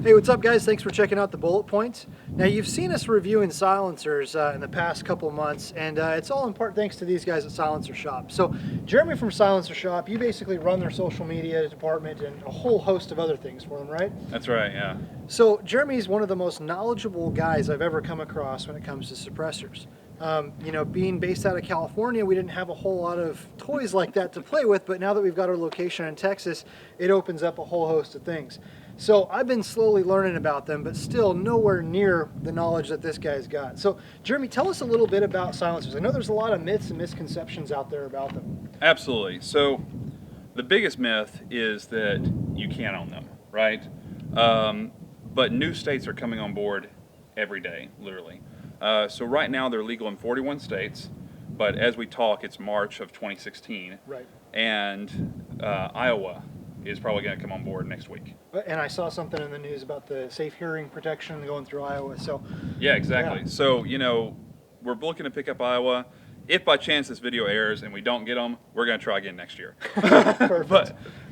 Hey, what's up, guys? Thanks for checking out the bullet points. Now, you've seen us reviewing silencers in the past couple months, and it's all in part thanks to these guys at Silencer Shop. So, Jeremy from Silencer Shop, you basically run their social media department and a whole host of other things for them, right? That's right, yeah. So, Jeremy's one of the most knowledgeable guys I've ever come across when it comes to suppressors. You know, being based out of California, we didn't have a whole lot of toys like that to play with, but now that we've got our location in Texas, it opens up a whole host of things. So I've been slowly learning about them, but still nowhere near the knowledge that this guy's got. So Jeremy, tell us a little bit about silencers. I know there's a lot of myths and misconceptions out there about them. Absolutely. So the biggest myth is that you can't own them, right? But new states are coming on board every day, literally. So right now they're legal in 41 states, but as we talk, it's March of 2016. Right. And Iowa is probably going to come on board next week. And I saw something in the news about the safe hearing protection going through Iowa. So yeah, exactly. Yeah. So, you know, we're looking to pick up Iowa. If by chance this video airs and we don't get them, we're going to try again next year.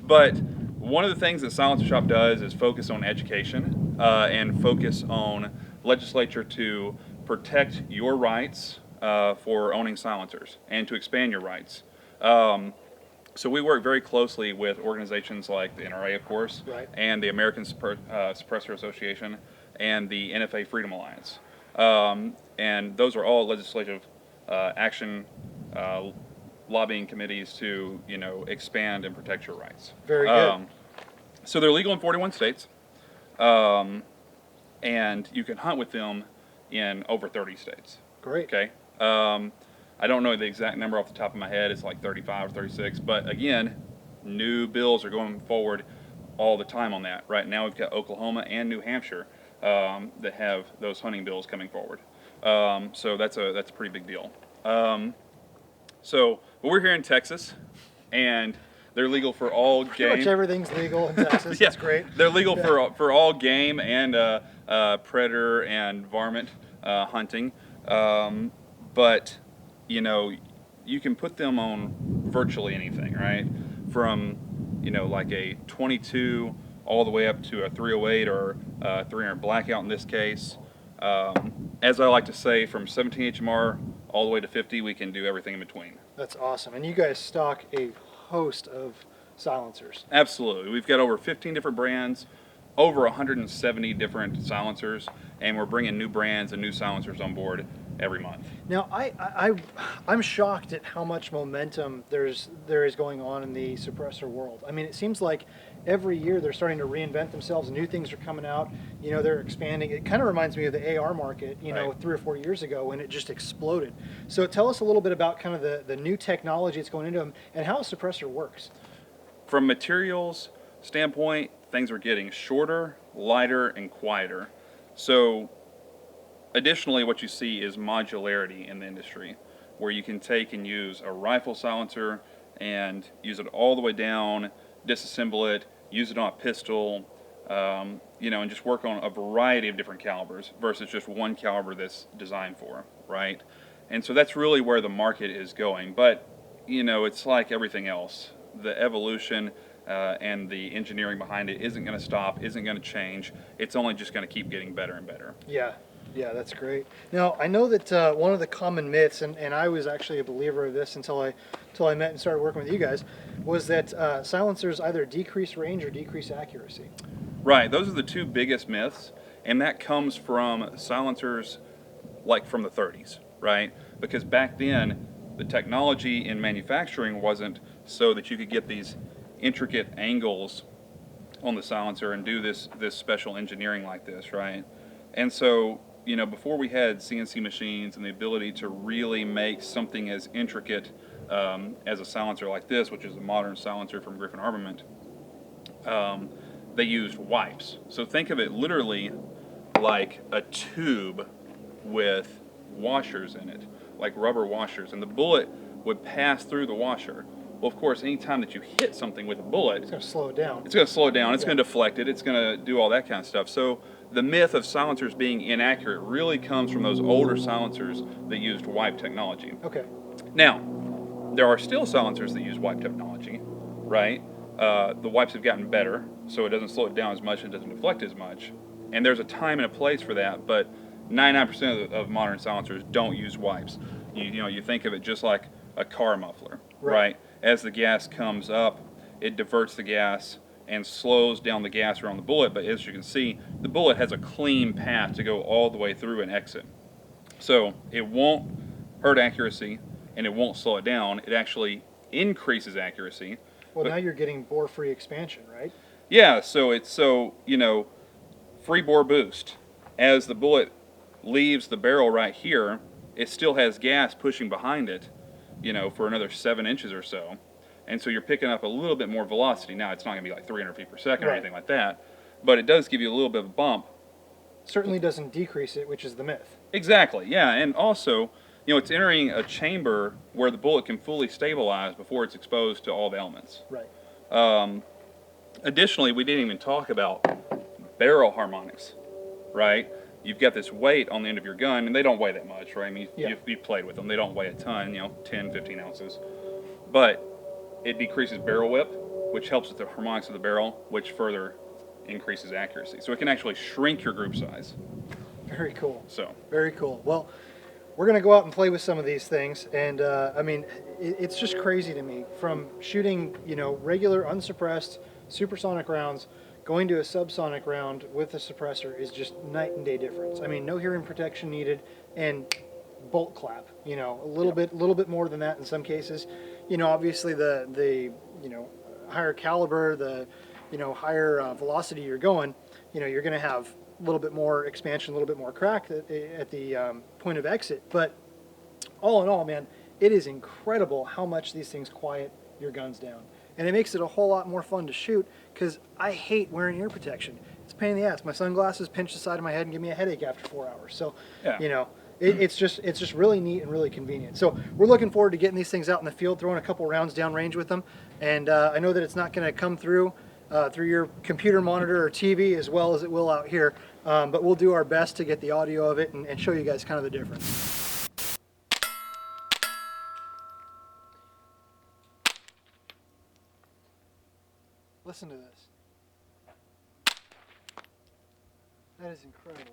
but one of the things that Silencer Shop does is focus on education and focus on legislature to protect your rights for owning silencers and to expand your rights. So we work very closely with organizations like the NRA, of course, right, and the American Suppressor Association and the NFA Freedom Alliance. And those are all legislative action lobbying committees to, you know, expand and protect your rights. Very good. So they're legal in 41 states, and you can hunt with them in over 30 states. Great. Okay. I don't know the exact number off the top of my head. It's like 35 or 36. But again, new bills are going forward all the time on that. Right now we've got Oklahoma and New Hampshire that have those hunting bills coming forward. So that's a pretty big deal. So we're here in Texas, and they're legal for all game. Pretty much everything's legal in Texas. Yeah, That's great. They're legal for all game and predator and varmint hunting. But you know, you can put them on virtually anything, right? From, you know, like a 22 all the way up to a 308 or 300 blackout in this case. As I like to say, from 17 HMR all the way to 50, we can do everything in between. That's awesome. And you guys stock a host of silencers. Absolutely. We've got over 15 different brands, over 170 different silencers, and we're bringing new brands and new silencers on board every month. Now, I'm shocked at how much momentum there is going on in the suppressor world. I mean, it seems like every year they're starting to reinvent themselves. New things are coming out. You know, they're expanding. It kind of reminds me of the AR market, you know, 3 or 4 years ago when it just exploded. So tell us a little bit about kind of the new technology that's going into them and how a suppressor works. From materials standpoint, things are getting shorter, lighter, and quieter. So additionally, what you see is modularity in the industry, where you can take and use a rifle silencer and use it all the way down, disassemble it, use it on a pistol, you know, and just work on a variety of different calibers versus just one caliber that's designed for, right? And so that's really where the market is going. But, you know, it's like everything else. The evolution and the engineering behind it isn't going to stop, isn't going to change. It's only just going to keep getting better and better. Yeah. Yeah, that's great. Now, I know that one of the common myths, and I was actually a believer of this until I met and started working with you guys, was that silencers either decrease range or decrease accuracy. Right, those are the two biggest myths, and that comes from silencers like from the 30s, right? Because back then, the technology in manufacturing wasn't so that you could get these intricate angles on the silencer and do this special engineering like this, right? And so, you know, before we had CNC machines and the ability to really make something as intricate as a silencer like this, which is a modern silencer from Griffin Armament, they used wipes. So think of it literally like a tube with washers in it, like rubber washers, and the bullet would pass through the washer. Well, of course, anytime that you hit something with a bullet, it's going to slow it down. It's going to slow it down. It's going to deflect it. It's going to do all that kind of stuff. So the myth of silencers being inaccurate really comes from those older silencers that used wipe technology. Okay. Now, there are still silencers that use wipe technology, right? the wipes have gotten better, so it doesn't slow it down as much and doesn't deflect as much. And there's a time and a place for that, but 99% of modern silencers don't use wipes. You think of it just like a car muffler, right? As the gas comes up, it diverts the gas and slows down the gas around the bullet, but as you can see, the bullet has a clean path to go all the way through and exit. So it won't hurt accuracy and it won't slow it down. It actually increases accuracy. Well, now you're getting bore-free expansion, right? Yeah, so it's free bore boost. As the bullet leaves the barrel right here, it still has gas pushing behind it, for another 7 inches or so. And so you're picking up a little bit more velocity. Now, it's not going to be like 300 feet per second or anything like that, but it does give you a little bit of a bump. Certainly doesn't decrease it, which is the myth. Exactly, yeah. And also, it's entering a chamber where the bullet can fully stabilize before it's exposed to all the elements. Right. Additionally, we didn't even talk about barrel harmonics, right? You've got this weight on the end of your gun, and they don't weigh that much, right? I mean, you've played with them. They don't weigh a ton, 10, 15 ounces. But it decreases barrel whip, which helps with the harmonics of the barrel, which further increases accuracy. So it can actually shrink your group size. Very cool. So very cool. Well, we're going to go out and play with some of these things, and I mean, it's just crazy to me. From shooting, regular unsuppressed supersonic rounds, going to a subsonic round with a suppressor is just night and day difference. I mean, no hearing protection needed, and bolt clap. A little bit more than that in some cases. Obviously the higher caliber, the higher velocity you're going, you're going to have a little bit more expansion, a little bit more crack at the point of exit. But all in all, man, it is incredible how much these things quiet your guns down. And it makes it a whole lot more fun to shoot, because I hate wearing ear protection. It's a pain in the ass. My sunglasses pinch the side of my head and give me a headache after 4 hours. So, it's just really neat and really convenient. So we're looking forward to getting these things out in the field, throwing a couple rounds downrange with them. And I know that it's not going to come through your computer monitor or TV as well as it will out here, but we'll do our best to get the audio of it and show you guys kind of the difference. Listen to this. That is incredible.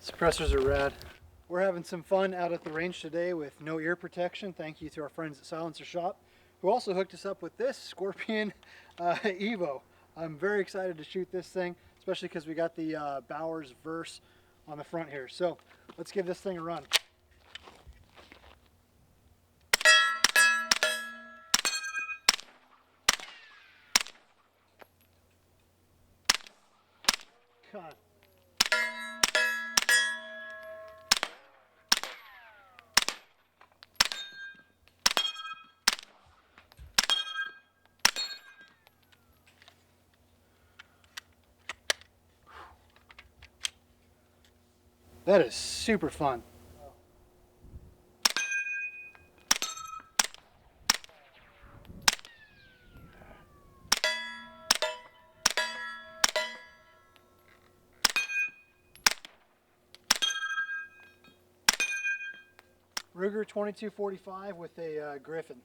Suppressors are rad. We're having some fun out at the range today with no ear protection. Thank you to our friends at Silencer Shop, who also hooked us up with this Scorpion Evo. I'm very excited to shoot this thing, especially because we got the Bowers Verse on the front here. So let's give this thing a run. God. That is super fun. Ruger 2245 with a Griffin.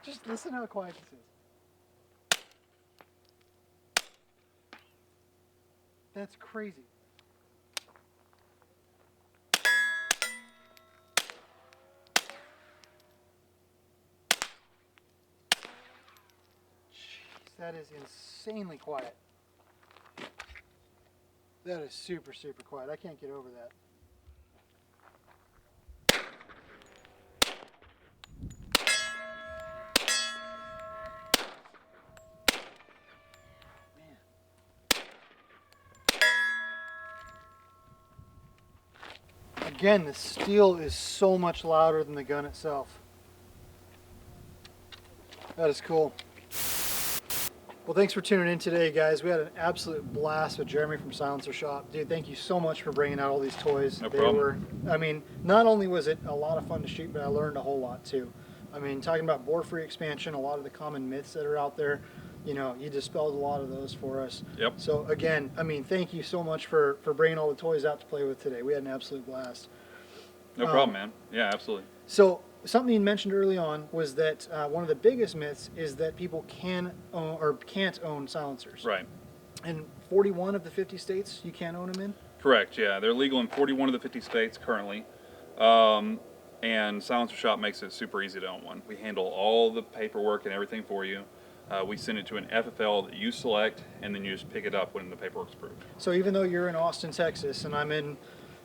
Just listen how quiet this is. That's crazy. Jeez, that is insanely quiet. That is super, super quiet. I can't get over that. Again, the steel is so much louder than the gun itself. That is cool. Well, thanks for tuning in today, guys. We had an absolute blast with Jeremy from Silencer Shop. Dude, thank you so much for bringing out all these toys. No They problem. were, I mean, not only was it a lot of fun to shoot, but I learned a whole lot too. I mean, talking about bore-free expansion, a lot of the common myths that are out there, you know, you dispelled a lot of those for us. Yep. So again, I mean, thank you so much for bringing all the toys out to play with today. We had an absolute blast. No problem, man. Yeah, absolutely. So something you mentioned early on was that one of the biggest myths is that people can own, or can't own silencers. Right. In 41 of the 50 states, you can own them in? Correct, yeah. They're legal in 41 of the 50 states currently. And Silencer Shop makes it super easy to own one. We handle all the paperwork and everything for you. We send it to an FFL that you select, and then you just pick it up when the paperwork's approved. So even though you're in Austin, Texas, and I'm in,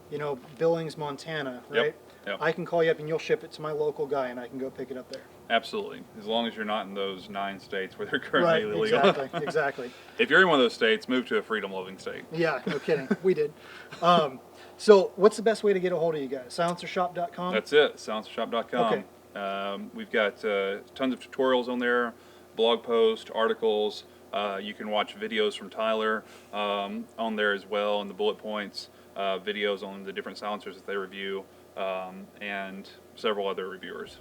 you know, Billings, Montana, right? Yep. I can call you up and you'll ship it to my local guy and I can go pick it up there. Absolutely. As long as you're not in those 9 states where they're currently illegal. Exactly, exactly. If you're in one of those states, move to a freedom-loving state. Yeah, no kidding. We did. So what's the best way to get a hold of you guys? Silencershop.com? That's it, silencershop.com. Okay. We've got tons of tutorials on there, blog posts, articles. You can watch videos from Tyler on there as well, and the bullet points, videos on the different silencers that they review, and several other reviewers.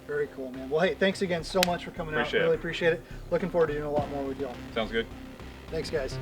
Very cool, man. Well, hey, thanks again so much for coming Appreciate out. it. Really appreciate it. Looking forward to doing a lot more with y'all. Sounds good? Thanks, guys.